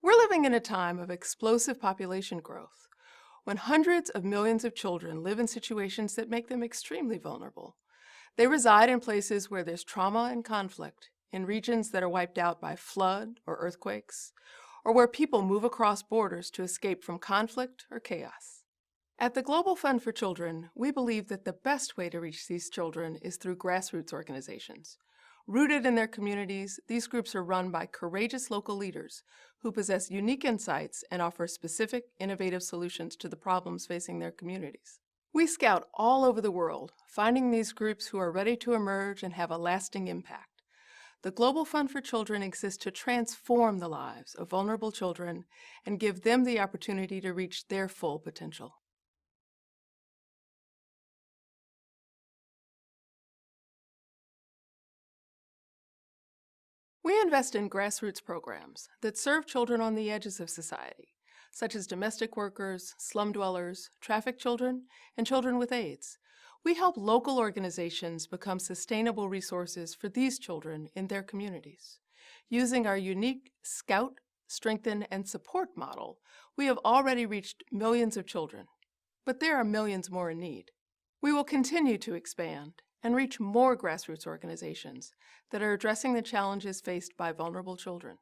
We're living in a time of explosive population growth, when hundreds of millions of children live in situations that make them extremely vulnerable. They reside in places where there's trauma and conflict, in regions that are wiped out by flood or earthquakes, or where people move across borders to escape from conflict or chaos. At the Global Fund for Children, we believe that the best way to reach these children is through grassroots organizations. Rooted in their communities, these groups are run by courageous local leaders who possess unique insights and offer specific, innovative solutions to the problems facing their communities. We scout all over the world, finding these groups who are ready to emerge and have a lasting impact. The Global Fund for Children exists to transform the lives of vulnerable children and give them the opportunity to reach their full potential. We invest in grassroots programs that serve children on the edges of society, such as domestic workers, slum dwellers, trafficked children, and children with AIDS. We help local organizations become sustainable resources for these children in their communities. Using our unique Scout, Strengthen, and Support model, we have already reached millions of children, but there are millions more in need. We will continue to expand and reach more grassroots organizations that are addressing the challenges faced by vulnerable children.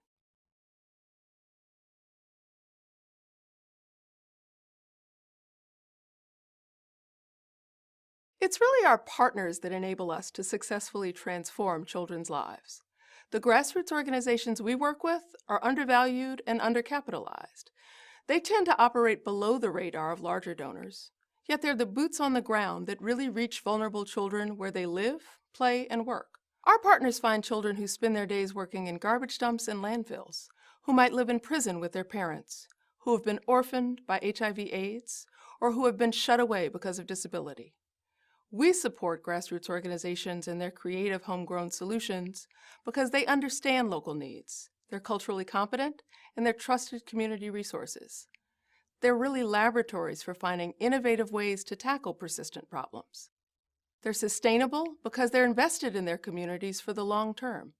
It's really our partners that enable us to successfully transform children's lives. The grassroots organizations we work with are undervalued and undercapitalized. They tend to operate below the radar of larger donors, yet they're the boots on the ground that really reach vulnerable children where they live, play, and work. Our partners find children who spend their days working in garbage dumps and landfills, who might live in prison with their parents, who have been orphaned by HIV/AIDS, or who have been shut away because of disability. We support grassroots organizations in their creative homegrown solutions because they understand local needs, they're culturally competent, and they're trusted community resources. They're really laboratories for finding innovative ways to tackle persistent problems. They're sustainable because they're invested in their communities for the long term.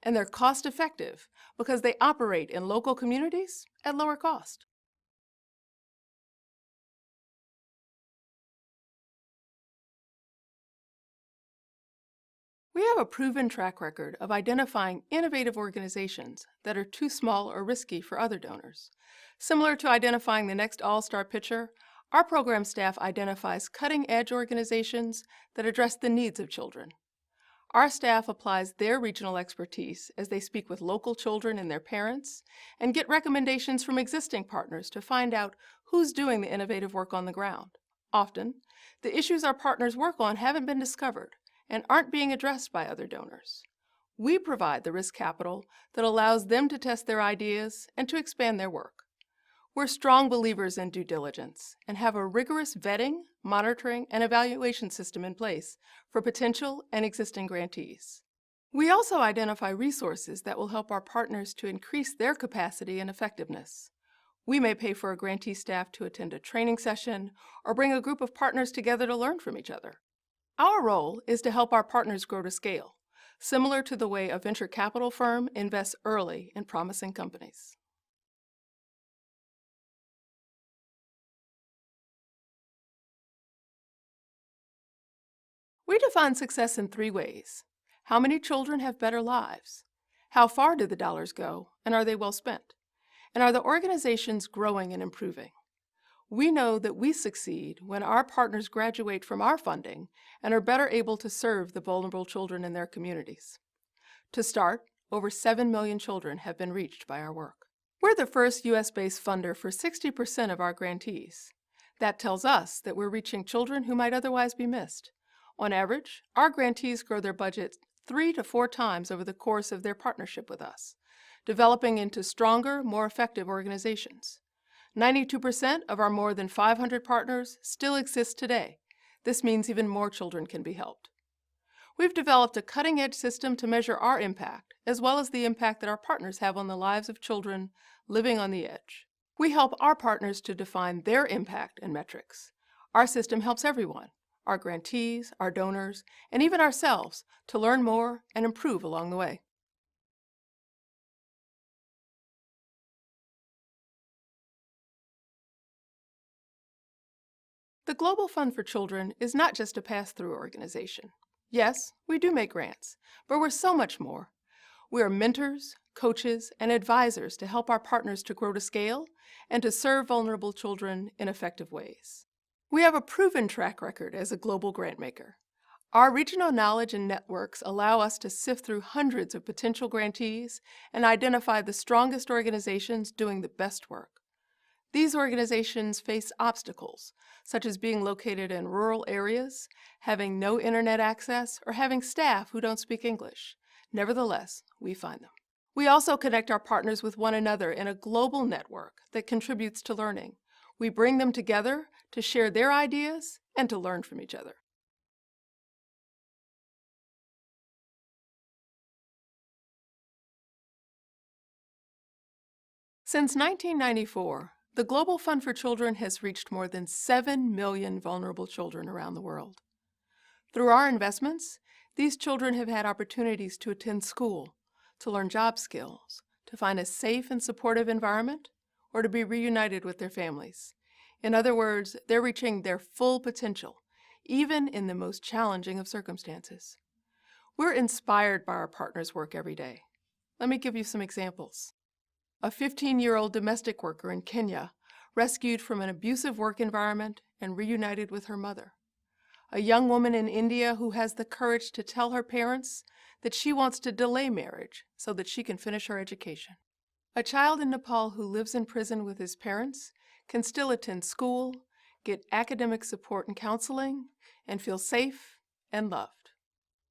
And they're cost-effective because they operate in local communities at lower cost. We have a proven track record of identifying innovative organizations that are too small or risky for other donors. Similar to identifying the next all-star pitcher, our program staff identifies cutting-edge organizations that address the needs of children. Our staff applies their regional expertise as they speak with local children and their parents and get recommendations from existing partners to find out who's doing the innovative work on the ground. Often, the issues our partners work on haven't been discovered and aren't being addressed by other donors. We provide the risk capital that allows them to test their ideas and to expand their work. We're strong believers in due diligence and have a rigorous vetting, monitoring, and evaluation system in place for potential and existing grantees. We also identify resources that will help our partners to increase their capacity and effectiveness. We may pay for a grantee staff to attend a training session or bring a group of partners together to learn from each other. Our role is to help our partners grow to scale, similar to the way a venture capital firm invests early in promising companies. We define success in three ways. How many children have better lives? How far do the dollars go, and are they well spent? And are the organizations growing and improving? We know that we succeed when our partners graduate from our funding and are better able to serve the vulnerable children in their communities. To start, over 7 million children have been reached by our work. We're the first US-based funder for 60% of our grantees. That tells us that we're reaching children who might otherwise be missed. On average, our grantees grow their budget 3 to 4 times over the course of their partnership with us, developing into stronger, more effective organizations. 92% of our more than 500 partners still exist today. This means even more children can be helped. We've developed a cutting-edge system to measure our impact, as well as the impact that our partners have on the lives of children living on the edge. We help our partners to define their impact and metrics. Our system helps everyone, our grantees, our donors, and even ourselves, to learn more and improve along the way. The Global Fund for Children is not just a pass-through organization. Yes, we do make grants, but we're so much more. We are mentors, coaches, and advisors to help our partners to grow to scale and to serve vulnerable children in effective ways. We have a proven track record as a global grant maker. Our regional knowledge and networks allow us to sift through hundreds of potential grantees and identify the strongest organizations doing the best work. These organizations face obstacles, such as being located in rural areas, having no internet access, or having staff who don't speak English. Nevertheless, we find them. We also connect our partners with one another in a global network that contributes to learning. We bring them together to share their ideas and to learn from each other. Since 1994, the Global Fund for Children has reached more than 7 million vulnerable children around the world. Through our investments, these children have had opportunities to attend school, to learn job skills, to find a safe and supportive environment, or to be reunited with their families. In other words, they're reaching their full potential, even in the most challenging of circumstances. We're inspired by our partners' work every day. Let me give you some examples. A 15-year-old domestic worker in Kenya rescued from an abusive work environment and reunited with her mother. A young woman in India who has the courage to tell her parents that she wants to delay marriage so that she can finish her education. A child in Nepal who lives in prison with his parents can still attend school, get academic support and counseling, and feel safe and loved.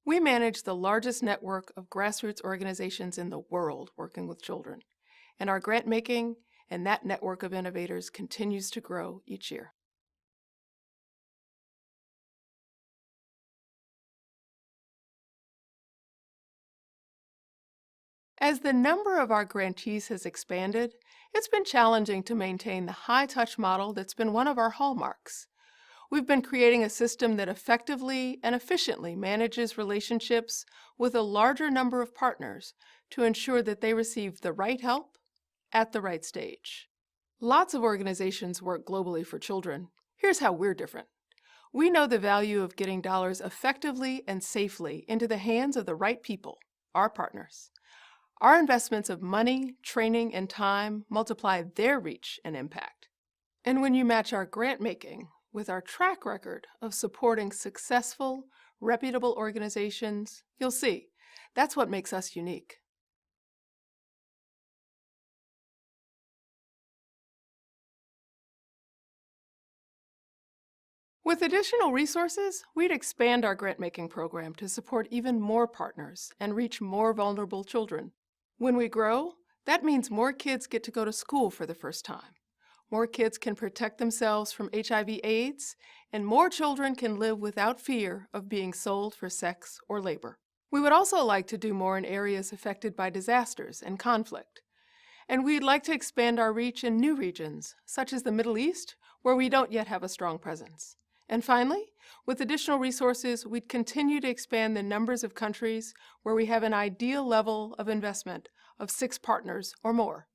We manage the largest network of grassroots organizations in the world working with children, and our grant making and that network of innovators continues to grow each year. As the number of our grantees has expanded, it's been challenging to maintain the high-touch model that's been one of our hallmarks. We've been creating a system that effectively and efficiently manages relationships with a larger number of partners to ensure that they receive the right help at the right stage. Lots of organizations work globally for children. Here's how we're different. We know the value of getting dollars effectively and safely into the hands of the right people, our partners. Our investments of money, training, and time multiply their reach and impact. And when you match our grant making with our track record of supporting successful, reputable organizations, you'll see that's what makes us unique. With additional resources, we'd expand our grant-making program to support even more partners and reach more vulnerable children. When we grow, that means more kids get to go to school for the first time. More kids can protect themselves from HIV/AIDS, and more children can live without fear of being sold for sex or labor. We would also like to do more in areas affected by disasters and conflict. And we'd like to expand our reach in new regions, such as the Middle East, where we don't yet have a strong presence. And finally, with additional resources, we'd continue to expand the numbers of countries where we have an ideal level of investment of 6 partners or more.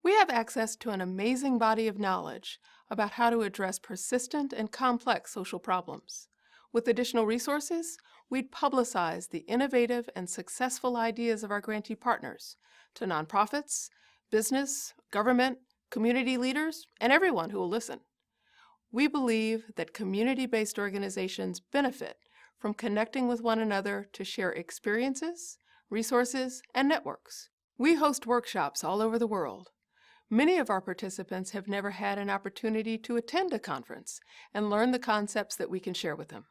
We have access to an amazing body of knowledge about how to address persistent and complex social problems. With additional resources, we'd publicize the innovative and successful ideas of our grantee partners to nonprofits, business, government, community leaders, and everyone who will listen. We believe that community-based organizations benefit from connecting with one another to share experiences, resources, and networks. We host workshops all over the world. Many of our participants have never had an opportunity to attend a conference and learn the concepts that we can share with them.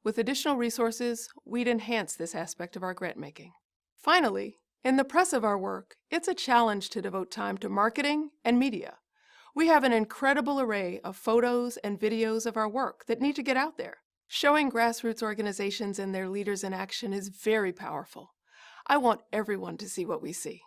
With additional resources, we'd enhance this aspect of our grant making. Finally, in the press of our work, it's a challenge to devote time to marketing and media. We have an incredible array of photos and videos of our work that need to get out there. Showing grassroots organizations and their leaders in action is very powerful. I want everyone to see what we see.